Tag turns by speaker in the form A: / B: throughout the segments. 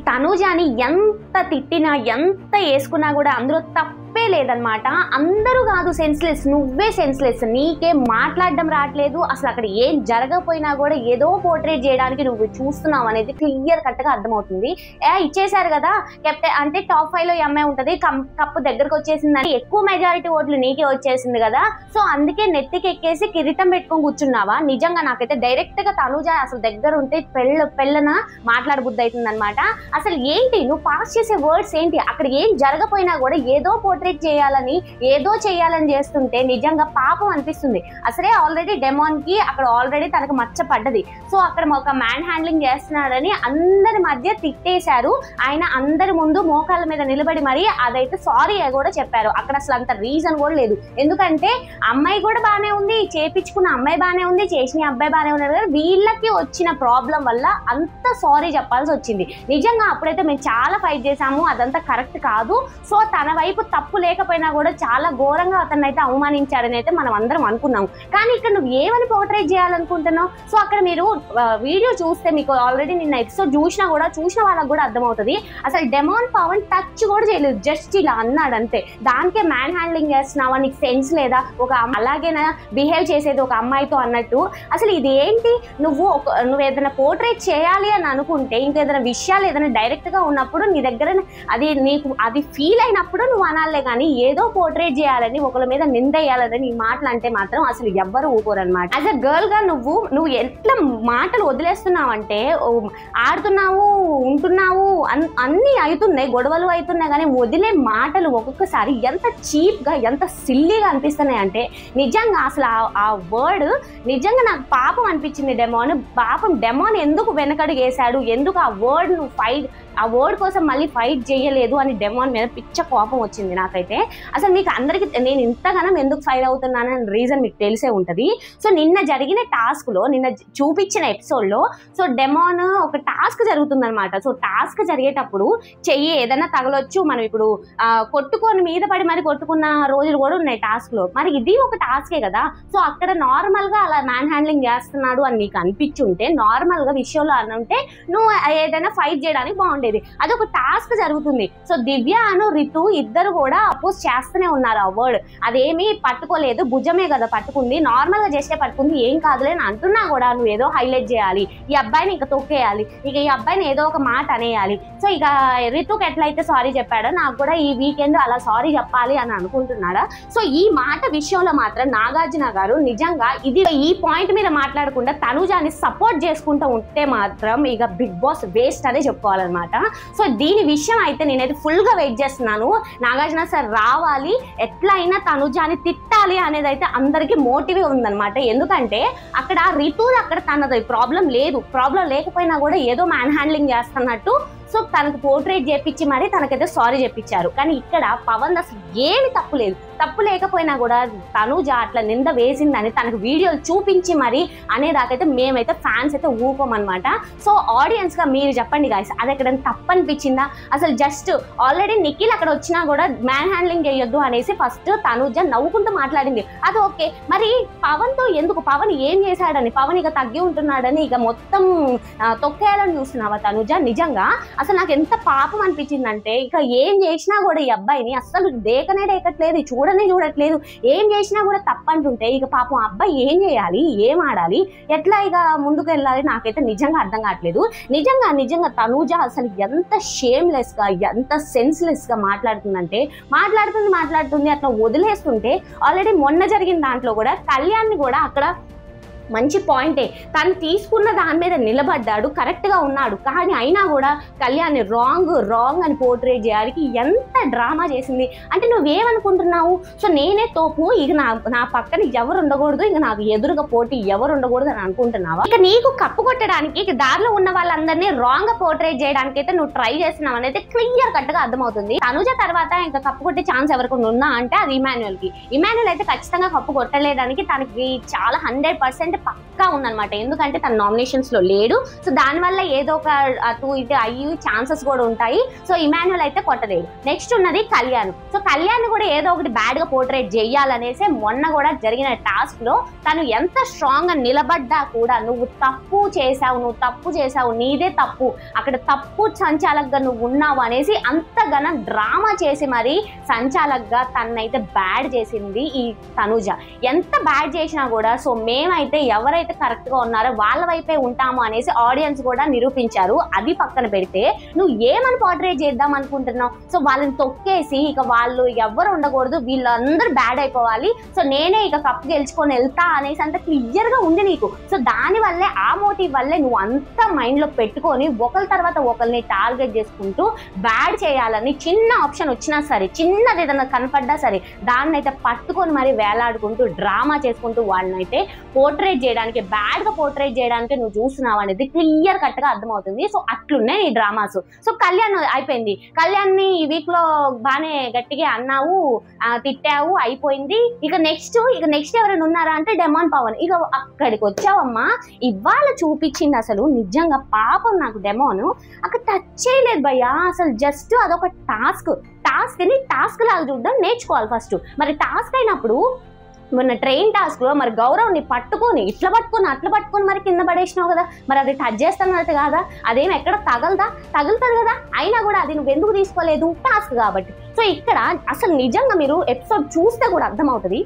A: తనూజని ఎంత తిట్టినా ఎంత వేసుకున్నా కూడా అందులో తప్పే లేదనమాట. అందరూ కాదు సెన్స్లెస్, నువ్వే సెన్స్లెస్, నీకేం మాట్లాడడం రావట్లేదు, అసలు అక్కడ ఏం జరగకపోయినా కూడా ఏదో పోర్ట్రేట్ చేయడానికి నువ్వు చూస్తున్నావు అనేది క్లియర్ కట్గా అర్థమవుతుంది. ఇచ్చేసారు కదా కెప్టెన్ అంటే టాప్ 5 లో ఎంఐ ఉంటుంది, కప్పు దగ్గరకు వచ్చేసిందని ఎక్కువ మెజారిటీ ఓట్లు నీకే వచ్చేసింది కదా, సో అందుకే నెత్తికి ఎక్కేసి కిరీటం పెట్టుకొని కూర్చున్నావా? నిజంగా నాకైతే డైరెక్ట్ గా తనూజ అసలు దగ్గర ఉంటే పెళ్ళన మాట్లాడబుద్ధి అవుతుంది అనమాట. అసలు ఏంటి నువ్వు పాస్ చేసే వర్డ్స్ ఏంటి? అక్కడ ఏం జరగపోయినా కూడా ఏదో పోర్ట్రేట్ చేయాలని ఏదో చేయాలని చేస్తుంటే నిజంగా పాపం అనిపిస్తుంది. అసలే ఆల్రెడీ డెమాన్ కి అక్కడ ఆల్రెడీ తనకు మచ్చ పడ్డది, సో అక్కడ ఒక మ్యాన్ హ్యాండ్లింగ్ చేస్తున్నాడని అందరి మధ్య తిట్టేశారు. ఆయన అందరి ముందు మోకాళ్ళ మీద నిలబడి మరి అదైతే సారీ కూడా చెప్పారు. అక్కడ అసలు అంత రీజన్ కూడా లేదు, ఎందుకంటే అమ్మాయి కూడా బాగానే ఉంది, చేపించుకున్న అమ్మాయి బాగానే ఉంది, చేసిన అబ్బాయి బాగానే ఉన్నారు కదా, వీళ్ళకి వచ్చిన ప్రాబ్లం వల్ల అంత సారీ చెప్పాల్సి వచ్చింది. నిజంగా అప్పుడైతే మేము చాలా ఫైట్ చేసాము, అదంతా కరెక్ట్ కాదు. సో తన వైపు తప్పు లేకపోయినా కూడా చాలా ఘోరంగా అతన్ని అయితే అవమానించారని అయితే మనం అందరం అనుకున్నాము. కానీ ఇక్కడ నువ్వు ఏమని పోర్ట్రేట్ చేయాలనుకుంటున్నావు? సో అక్కడ మీరు వీడియో చూస్తే మీకు ఆల్రెడీ నిన్న ఎపిసోడ్ చూసిన వాళ్ళకి కూడా అర్థమవుతుంది. అసలు డెమాన్ పవన్ టచ్ కూడా చేయలేదు, జస్ట్ ఇలా అన్నాడు అంతే. దానికే మ్యాన్ హ్యాండ్లింగ్ చేస్తున్నావా, నీకు సెన్స్ లేదా, ఒక అలాగేనా బిహేవ్ చేసేది ఒక అమ్మాయితో అన్నట్టు. అసలు ఇది ఏంటి? నువ్వు ఏదైనా పోర్ట్రేట్ చేయాలి అని అనుకుంటే ఇంకేదైనా విషయాలు ఏదైనా డైరెక్ట్ గా ఉన్నప్పుడు నీ దగ్గర అది నీకు అది ఫీల్ అయినప్పుడు నువ్వు అనాలే, కానీ ఏదో పోర్ట్రేట్ చేయాలని ఒకరి మీద నిందేయాలని ఈ మాటలు అంటే మాత్రం అసలు ఎవ్వరు ఊకోరనమాట. యాజ్ అ గర్ల్ గా నువ్వు ఎట్లా మాటలు వదిలేస్తున్నావు అంటే, ఆడుతున్నావు ఉంటున్నావు అన్ని అవుతున్నాయి, గొడవలు అవుతున్నాయి, కానీ వదిలే మాటలు ఒక్కొక్కసారి ఎంత చీప్ గా ఎంత సిల్లీగా అనిపిస్తున్నాయి అంటే నిజంగా అసలు ఆ వర్డ్ నిజంగా నాకు పాపం అనిపించింది. డెమాన్ ఎందుకు వెనకడుగు వేశాడు, ఎందుకు ఆ వర్డ్ కోసం మళ్ళీ ఫైట్ చేయలేదు అని డెమాన్ మీద పిచ్చ కోపం వచ్చింది నాకైతే. అసలు మీకు అందరికి నేను ఇంతగానం ఎందుకు ఫైర్ అవుతున్నానని రీజన్ మీకు తెలిసే ఉంటుంది. సో నిన్న జరిగిన టాస్క్ లో, నిన్న చూపించిన ఎపిసోడ్ లో, సో డెమాన్ ఒక టాస్క్ జరుగుతుంది అనమాట. సో టాస్క్ జరిగేటప్పుడు చెయ్యి ఏదైనా తగలొచ్చు, మనం ఇప్పుడు కొట్టుకొని మీద పడి మరి కొట్టుకున్న రోజులు కూడా ఉన్నాయి టాస్క్ లో. మరి ఇది ఒక టాస్కే కదా. సో అక్కడ నార్మల్ గా అలా మ్యాన్ హ్యాండ్లింగ్ చేస్తున్నాడు అని నీకు అనిపించుంటే, నార్మల్ గా విషయంలో అంటే నువ్వు ఏదైనా ఫైట్ చేయడానికి బాగుండేది. అదొక టాస్క్ జరుగుతుంది. సో దివ్య అను రితు ఇద్దరు కూడా అపోజ్ చేస్తూనే ఉన్నారు. ఆ వర్డ్ అదేమీ పట్టుకోలేదు, భుజమే కదా పట్టుకుంది, నార్మల్ గా చేస్తే పట్టుకుంది, ఏం కాదులే అని అంటున్నా కూడా నువ్వు ఏదో హైలైట్ చేయాలి, ఈ అబ్బాయిని ఇంకా తొక్కేయాలి, ఇక ఈ అబ్బాయిని ఏదో ఒక మాట అనేయాలి. సో ఇక రితుకి ఎట్లయితే సారీ చెప్పాడో నాకు కూడా ఈ వీకెండ్ అలా సారీ చెప్పాలి అని అనుకుంటున్నాడా. సో ఈ మాట విషయంలో మాత్రం నాగార్జున గారు నిజంగా ఈ పాయింట్ మీద మాట్లాడకుండా తనూజాని సపోర్ట్ చేసుకుంటూ ఉంటే మాత్రం ఇక బిగ్ బాస్ వేస్ట్ అనే చెప్పుకోవాలన్నమాట. సో దీని విషయం అయితే నేనైతే ఫుల్ గా వెయిట్ చేస్తున్నాను. నాగార్జున సార్ రావాలి, ఎట్లా అయినా తనూజాని తిట్టాలి అనేది అయితే అందరికీ మోటివే ఉందన్నమాట. ఎందుకంటే అక్కడ రితు అక్కడ తనది ప్రాబ్లం లేదు, ప్రాబ్లం లేకపోయినా కూడా ఏదో మ్యాన్ హ్యాండ్లింగ్ చేస్తున్నట్టు సో తనకు పోర్ట్రేట్ చేపించి మరి తనకైతే సారీ చెప్పించారు. కానీ ఇక్కడ పవన్ అసలు ఏమి తప్పు లేదు, తప్పు లేకపోయినా కూడా తనూజ అట్లా నింద వేసిందని తనకు వీడియోలు చూపించి మరి అనేదాకైతే మేమైతే ఫ్యాన్స్ అయితే ఊకోమన్నమాట. సో ఆడియన్స్ గా మీరు చెప్పండి గాయ్స్, అది ఎక్కడ తప్పు అనిపించిందా? అసలు జస్ట్ ఆల్రెడీ నిఖిల్ అక్కడ వచ్చినా కూడా మ్యాన్ హ్యాండ్లింగ్ చేయొద్దు అనేసి ఫస్ట్ తనూజ నవ్వుకుంటూ మాట్లాడింది, అది ఓకే. మరి పవన్ తో ఎందుకు, పవన్ ఏం చేశాడని, పవన్ ఇక తగ్గి ఉంటున్నాడని ఇక మొత్తం తొక్కేయాలని చూస్తున్నావా తనూజ? నిజంగా అసలు నాకు ఎంత పాపం అనిపించిందంటే, ఇక ఏం చేసినా కూడా ఈ అబ్బాయిని అస్సలు డేకట్లేదు, చూడట్లేదు, ఏం చేసినా కూడా తప్పంటుంటే ఇక పాపం అబ్బాయి ఏం చేయాలి, ఏం ఆడాలి, ఎట్లా ఇక ముందుకు వెళ్ళాలి నాకైతే నిజంగా అర్థం కావట్లేదు. నిజంగా తనూజ అసలు ఎంత షేమ్లెస్ గా ఎంత సెన్స్లెస్ గా మాట్లాడుతుందంటే మాట్లాడుతుంది అట్లా వదిలేస్తుంటే. ఆల్రెడీ మొన్న జరిగిన దాంట్లో కూడా కళ్యాణ్ని కూడా అక్కడ మంచి పాయింటే, తను తీసుకున్న దాని మీద నిలబడ్డాడు, కరెక్ట్గా ఉన్నాడు, కానీ అయినా కూడా కళ్యాణ్ని రాంగ్ అని పోర్ట్రేట్ చేయడానికి ఎంత డ్రామా చేసింది అంటే నువ్వేమనుకుంటున్నావు? సో నేనే తోపు, ఇక నా పక్కన ఎవరు ఉండకూడదు, ఇక నాకు ఎదురుగా పోటీ ఎవరు ఉండకూడదు అని అనుకుంటున్నావా? ఇక నీకు కప్పు కొట్టడానికి ఇక దారిలో ఉన్న వాళ్ళందరినీ రాంగ్ గా పోర్ట్రేట్ చేయడానికి అయితే నువ్వు ట్రై చేస్తున్నావు అనేది క్లియర్ కట్ గా అర్థమవుతుంది. తనుజ తర్వాత ఇంకా కప్పు కొట్టే ఛాన్స్ ఎవరికి ఉన్నా అంటే అది ఇమాన్యుయల్ అయితే ఖచ్చితంగా కప్పు కొట్టలేడానికి తనకి చాలా 100% పక్కా ఉందన్నమాట. ఎందుకంటే తన నామినేషన్స్ లో లేడు. సో దానివల్ల ఏదో ఒక అటు ఇటు అయ్యి ఛాన్సెస్ కూడా ఉంటాయి. సో ఇమాన్యుల్ అయితే కొట్టలేదు. నెక్స్ట్ ఉన్నది కళ్యాణ్. సో కళ్యాణ్ కూడా ఏదో ఒకటి బ్యాడ్ గా పోర్ట్రేట్ చేయాలనేసి మొన్న కూడా జరిగిన టాస్క్ లో తను ఎంత స్ట్రాంగ్ గా నిలబడ్డా కూడా నువ్వు తప్పు చేసావు, నీదే తప్పు, అక్కడ తప్పు సంచాలకుగా నువ్వు ఉన్నావు అనేసి అంతగానో డ్రామా చేసి మరి సంచాలకుగా తనైతే బ్యాడ్ చేసింది ఈ తనుజ. ఎంత బ్యాడ్ చేసినా కూడా సో మేమైతే ఎవరైతే కరెక్ట్ గా ఉన్నారో వాళ్ళ వైపే ఉంటాము అనేసి ఆడియన్స్ కూడా నిరూపించారు. అది పక్కన పెడితే నువ్వు ఏమని పోర్ట్రేట్ చేద్దాం అనుకుంటున్నావు? సో వాళ్ళని తొక్కేసి ఇక వాళ్ళు ఎవరు ఉండకూడదు, వీళ్ళందరూ బ్యాడ్ అయిపోవాలి, సో నేనే ఇక కప్పు గెలుచుకొని వెళ్తా అనేసి అంత క్లియర్ గా ఉంది నీకు. సో దాని వల్లే ఆ మోటివ్ వల్లే నువ్వు అంత మైండ్ లో పెట్టుకొని ఒకరి తర్వాత ఒకరిని టార్గెట్ చేసుకుంటూ బ్యాడ్ చేయాలని చిన్న ఆప్షన్ వచ్చినా సరే, చిన్నది ఏదైనా కనపడ్డా సరే దాన్ని అయితే పట్టుకొని మరి వేలాడుకుంటూ డ్రామా చేసుకుంటూ వాళ్ళని అయితే పోర్ట్రేట్ చేయడానికి, బ్యాడ్ గా పోర్ట్రేట్ చేయడానికి నువ్వు చూస్తున్నావు అనేది క్లియర్ కట్ గా అర్థమవుతుంది. సో అట్లున్నాయి ఈ డ్రామాస్. సో కళ్యాణ్ అయిపోయింది. కళ్యాణ్ ని ఈ వీక్ లో బాగానే గట్టిగా అన్నావు, తిట్టావు, అయిపోయింది. ఇక నెక్స్ట్ ఎవరైనా ఉన్నారా అంటే డెమాన్ పవన్. ఇక అక్కడికి వచ్చావమ్మా, ఇవాళ చూపించింది అసలు నిజంగా పాపం నాకు డెమోను అక్కడ టచ్ చేయలేదు భయ్యా. అసలు జస్ట్ అదొక టాస్క్ని టాస్క్ లాగా చూడడం నేర్చుకోవాలి ఫస్ట్. మరి టాస్క్ అయినప్పుడు మొన్న ట్రైన్ టాస్క్ లో మరి గౌరవ్ని పట్టుకొని అట్లా పట్టుకొని మరి కింద పడేసినావు కదా, మరి అది టచ్ చేస్తానంటే కాదా, అదేం ఎక్కడ తగులుతుంది కదా, అయినా కూడా అది నువ్వు ఎందుకు తీసుకోలేదు, టాస్క్ కాబట్టి. సో ఇక్కడ అసలు నిజంగా మీరు ఎపిసోడ్ చూస్తే కూడా అర్థమవుతుంది.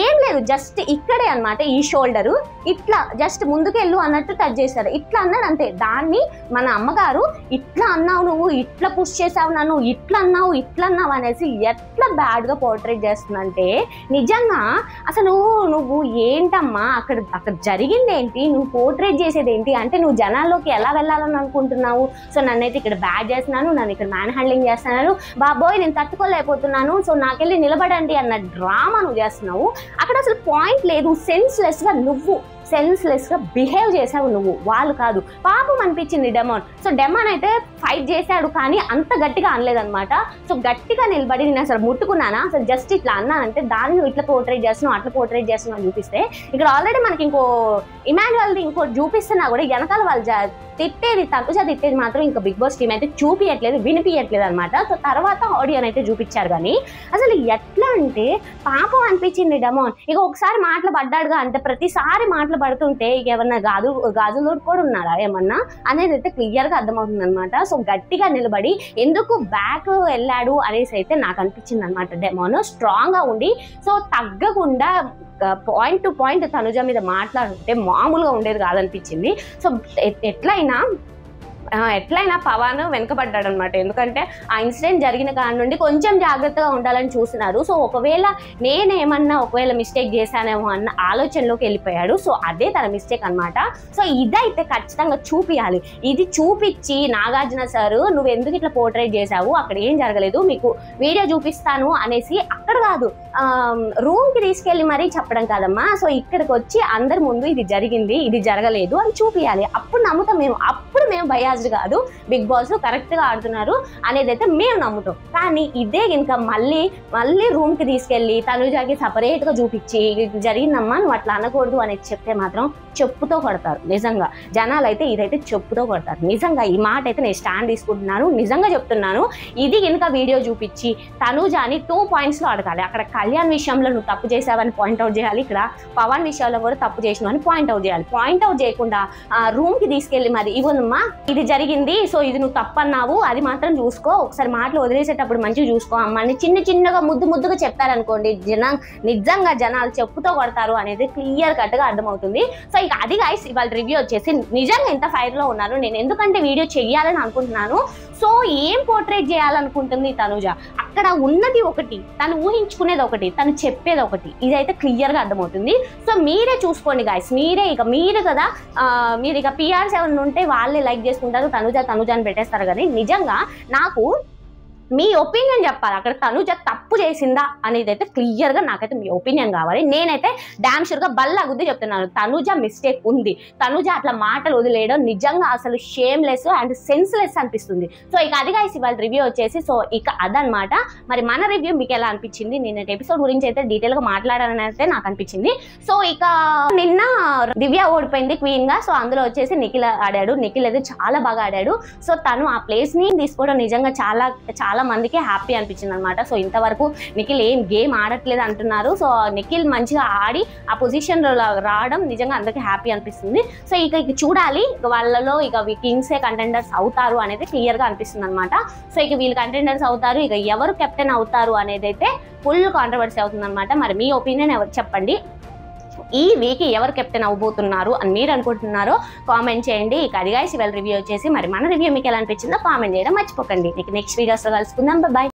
A: ఏం లేదు, జస్ట్ ఇక్కడే అనమాట ఈ షోల్డరు ఇట్లా జస్ట్ ముందుకెళ్ళు అన్నట్టు టచ్ చేశారు, ఇట్లా అన్నాడు అంతే. దాన్ని మన అమ్మగారు ఇట్లా అన్నావు, నువ్వు ఇట్లా పుష్ చేసావు, నన్ను ఇట్లా అన్నావు అనేసి ఎట్లా బ్యాడ్ గా పోర్ట్రేట్ చేస్తుందంటే నిజంగా అసలు నువ్వు ఏంటమ్మా అక్కడ జరిగింది ఏంటి, నువ్వు పోర్ట్రేట్ చేసేది ఏంటి అంటే నువ్వు జనాల్లోకి ఎలా వెళ్ళాలని అనుకుంటున్నావు. సో నన్నైతే ఇక్కడ బ్యాడ్ చేస్తున్నాను, నన్ను ఇక్కడ మ్యాన్ హ్యాండ్లింగ్ చేస్తున్నాను, బాబోయ్ నేను తట్టుకోలేకపోతున్నాను, సో నాకెళ్ళి నిలబడండి అన్న డ్రామా నువ్వు చేస్తున్నావు. అక్కడ అసలు పాయింట్ లేదు, సెన్స్లెస్ గా బిహేవ్ చేసావు నువ్వు, వాళ్ళు కాదు. పాపం అనిపించింది డెమాన్. సో డెమాన్ అయితే ఫైట్ చేశాడు కానీ అంత గట్టిగా అనలేదన్నమాట. సో గట్టిగా నిలబడి నేను అసలు ముట్టుకున్నానా, అసలు జస్ట్ ఇట్లా అన్నానంటే దాన్ని నువ్వు ఇట్లా పోర్ట్రేట్ చేస్తున్నావు, అట్లా పోర్ట్రేట్ చేస్తున్నావు అని చూపిస్తే ఇక్కడ ఆల్రెడీ మనకి ఇంకో ఇమాన్యుయల్ది ఇంకోటి చూపిస్తున్నా కూడా వెనకాల వాళ్ళు తనుజ తిట్టేది మాత్రం ఇంకా బిగ్ బాస్ టీమ్ అయితే వినిపించట్లేదు అనమాట. సో తర్వాత ఆడియన్ అయితే చూపించారు. కానీ అసలు ఎట్లా అంటే పాపం అనిపించింది డెమాన్. ఇక ఒకసారి మాటలు పడ్డాడుగా అంటే ప్రతిసారి మాటలు పడుతుంటే ఇక ఏమన్నా గాజులు కూడా ఉన్నాడా ఏమన్నా అనేది అయితే క్లియర్ గా అర్థమవుతుంది అనమాట. సో గట్టిగా నిలబడి ఎందుకు బ్యాక్ వెళ్ళాడు అనేసి అయితే నాకు అనిపించింది అనమాట. డెమాన్ స్ట్రాంగ్ గా ఉండి సో తగ్గకుండా పాయింట్ టు పాయింట్ తనుజ మీద మాట్లాడుతుంటే మామూలుగా ఉండేది కాదనిపించింది. సో ఎట్లయినా పవన్ వెనకబడ్డాడు అనమాట. ఎందుకంటే ఆ ఇన్సిడెంట్ జరిగిన కాడ నుండి కొంచెం జాగ్రత్తగా ఉండాలని చూస్తున్నారు. సో ఒకవేళ మిస్టేక్ చేశానేమో అన్న ఆలోచనలోకి వెళ్ళిపోయాడు. సో అదే తన మిస్టేక్ అనమాట. సో ఇదైతే ఖచ్చితంగా చూపించాలి. ఇది చూపించి నాగార్జున సార్ నువ్వు ఎందుకు ఇట్లా పోర్ట్రేట్ చేశావు, అక్కడ ఏం జరగలేదు, మీకు వీడియో చూపిస్తాను అనేసి అక్కడ కాదు రూమ్ కి తీసుకెళ్లి మరీ చెప్పడం కాదమ్మా. సో ఇక్కడికి వచ్చి అందరి ముందు ఇది జరిగింది, ఇది జరగలేదు అని చూపించాలి. అప్పుడు నమ్ముతాం మేము. అప్పుడు మేము బయాస్డ్ కాదు, బిగ్ బాస్ కరెక్ట్ గా ఆడుతున్నారు అనేది అయితే మేము నమ్ముతాం. కానీ ఇదే ఇంకా మళ్ళీ రూమ్ కి తీసుకెళ్లి తనుజాకి సపరేట్ గా చూపించి జరిగిందమ్మా నువ్వు అట్లా అనకూడదు అనేది చెప్తే మాత్రం చెప్పుతో కొడతారు. నిజంగా జనాలు అయితే ఇదైతే చెప్పుతో కొడతారు. నిజంగా ఈ మాట అయితే నేను స్టాండ్ తీసుకుంటున్నాను, నిజంగా చెప్తున్నాను. ఇది ఇంకా వీడియో చూపించి తనుజాని 2 points లో అడగాలి. అక్కడ కళ్యాణ్ విషయంలో నువ్వు తప్పు చేసావని పాయింట్అవుట్ చేయాలి, ఇక్కడ పవన్ విషయంలో కూడా తప్పు చేసినావని పాయింట్అవుట్ చేయాలి. పాయింట్అవుట్ చేయకుండా రూమ్ కి తీసుకెళ్లి మరి ఇవ్వనమ్మా ఇది జరిగింది, సో ఇది నువ్వు తప్పన్నావు, అది మాత్రం చూసుకో, ఒకసారి మాటలు వదిలేసేటప్పుడు మంచిగా చూసుకో అమ్మని చిన్నగా ముద్దుగా చెప్పారనుకోండి నిజంగా జనాలు చెప్పుతో కొడతారు అనేది క్లియర్ కట్ గా అర్థమవుతుంది. సో ఇక అది గైస్ ఇవాళ రివ్యూ వచ్చేసి నిజంగా ఎంత ఫైర్ లో ఉన్నారు. నేను ఎందుకంటే వీడియో చెయ్యాలని అనుకుంటున్నాను. సో ఏం పోర్ట్రేట్ చేయాలనుకుంటుంది తనుజ, అక్కడ ఉన్నది ఒకటి, తను ఊహించుకునేది ఒకటి, తను చెప్పేది ఒకటి, ఇదైతే క్లియర్ గా అర్థమవుతుంది. సో మీరే చూసుకోండి గైస్, మీరు కదా మీరు ఇక PR7 ఉంటే వాళ్ళే లైక్ చేసుకుంటారు, తనుజ అని పెట్టేస్తారు. కానీ నిజంగా నాకు మీ ఒపీనియన్ చెప్పాలి. అక్కడ తనుజ తప్పు చేసిందా అనేది అయితే క్లియర్గా నాకైతే మీ ఒపీనియన్ కావాలి. నేనైతే డామ్ షూర్గా బల్లా గుద్ది చెప్తున్నాను, తనుజ మిస్టేక్ ఉంది. తనుజ అట్లా మాటలు వదిలేయడం నిజంగా అసలు షేమ్లెస్ అండ్ సెన్స్లెస్ అనిపిస్తుంది. సో ఇక అది గైస్ ఇవాళ రివ్యూ వచ్చేసి. సో ఇక అదనమాట. మరి మన రివ్యూ మీకు ఎలా అనిపించింది? నేను ఎపిసోడ్ గురించి అయితే డీటెయిల్గా మాట్లాడాలని అయితే నాకు అనిపించింది. సో ఇక నిన్న దివ్య ఓడిపోయింది క్వీన్ గా. సో అందులో వచ్చేసి నిఖిల్ ఆడాడు. నిఖిల్ అయితే చాలా బాగా ఆడాడు. సో తను ఆ ప్లేస్ ని తీసుకోవడం నిజంగా చాలా మందికి హ్యాపీ అనిపించింది అనమాట. సో ఇంతవరకు నిఖిల్ ఏం గేమ్ ఆడట్లేదు అంటున్నారు. సో నిఖిల్ మంచిగా ఆడి ఆ పొజిషన్ లో రావడం నిజంగా అందరికీ హ్యాపీ అనిపిస్తుంది. సో ఇక చూడాలి వాళ్ళలో ఇక కింగ్సే కంటెండర్స్ అవుతారు అనేది క్లియర్ గా అనిపిస్తుంది అనమాట. సో ఇక వీళ్ళు కంటెండర్స్ అవుతారు. ఇక ఎవరు కెప్టెన్ అవుతారు అనేది అయితే ఫుల్ కాంట్రవర్సీ అవుతుంది అనమాట. మరి మీ ఒపీనియన్ ఎవరు చెప్పండి. ఈ వీక్ ఎవరు కెప్టెన్ అవ్వబోతున్నారు అని మీరు అనుకుంటున్నారో కామెంట్ చేయండి. ఇక అది గైస్ ఇవాళ రివ్యూ వచ్చేసి. మరి మన రివ్యూ మీకు ఎలా అనిపించిందో కామెంట్ చేయడం మర్చిపోకండి. నెక్స్ట్ వీడియోస్లో కలుసుకుందాం. బాయ్.